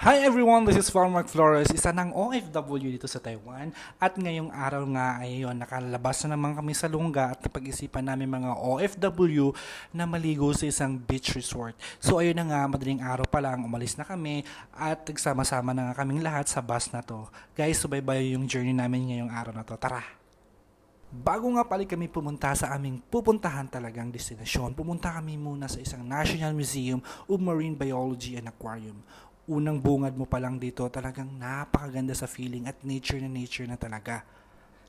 Hi everyone, this is Farmark Flores, isa ng OFW dito sa Taiwan. At ngayong araw nga ay yun, nakalabas na naman kami sa lungga at napag-isipan namin mga OFW na maligo sa isang beach resort. So ayun na nga, madaling araw pa lang, umalis na kami at nagsama-sama na nga kaming lahat sa bus na to. Guys, subaybayo yung journey namin ngayong araw na to. Tara! Bago nga pala kami pumunta sa aming pupuntahan talagang destinasyon, pumunta kami muna sa isang National Museum of Marine Biology and Aquarium. Unang bungad mo pa lang dito, talagang napakaganda sa feeling at nature na talaga.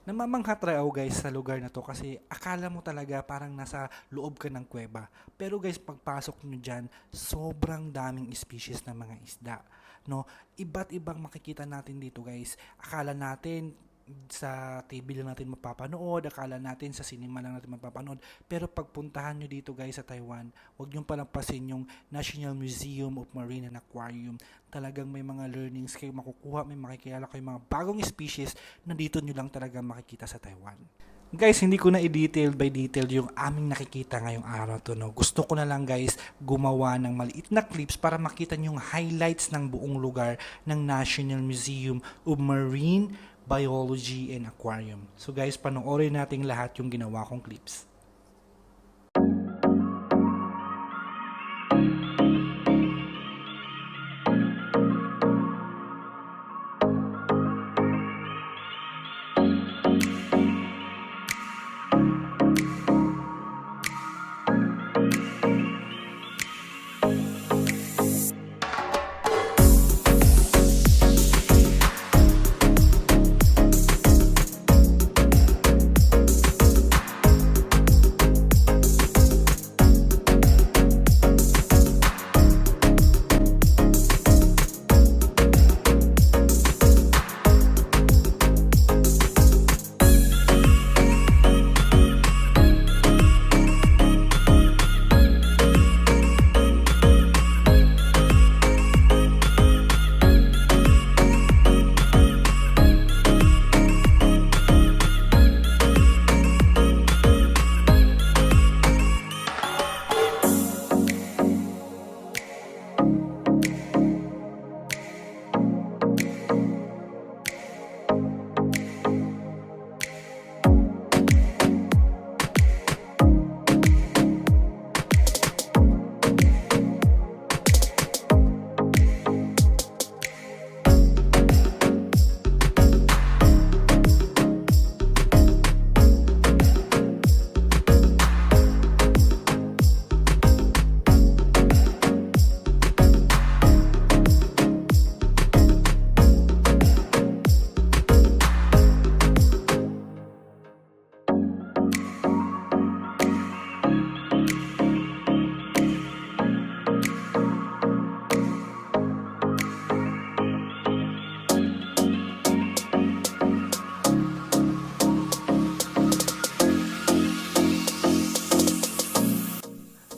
Namamangha ako guys sa lugar na to kasi akala mo talaga parang nasa loob ka ng kuweba. Pero guys, pagpasok nyo dyan, sobrang daming species ng mga isda. No? Iba't ibang makikita natin dito guys. Akala natin sa TV lang natin mapapanood, akala natin sa cinema lang natin mapapanood, pero pagpuntahan nyo dito guys sa Taiwan, huwag nyo palampasin yung National Museum of Marine and Aquarium. Talagang may mga learnings kayo makukuha, may makikilala kayo mga bagong species na dito nyo lang talaga makikita sa Taiwan. Guys, hindi ko na i-detail by detail yung aming nakikita ngayong araw to, no. Gusto ko na lang guys gumawa ng maliit na clips para makita nyo yung highlights ng buong lugar ng National Museum of Marine Biology and Aquarium. So guys, panoorin natin lahat yung ginawa kong clips.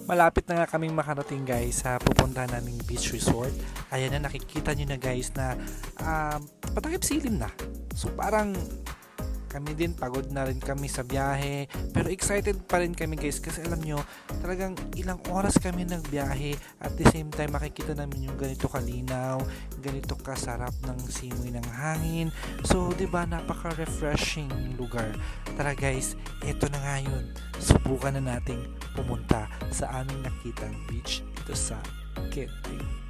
Malapit na nga kaming makarating guys sa pupuntahan naming beach resort. Ayan na, nakikita nyo na guys na patakip silim na. So parang kami din, pagod na rin kami sa biyahe. Pero excited pa rin kami guys kasi alam nyo, talagang ilang oras kami nagbiyahe. At the same time, makikita namin yung ganito kalinaw, ganito kasarap ng simoy ng hangin. So, di ba, napaka-refreshing lugar. Tara guys, eto na nga yun. Subukan na nating pumunta sa aming nakitang beach dito sa Genting.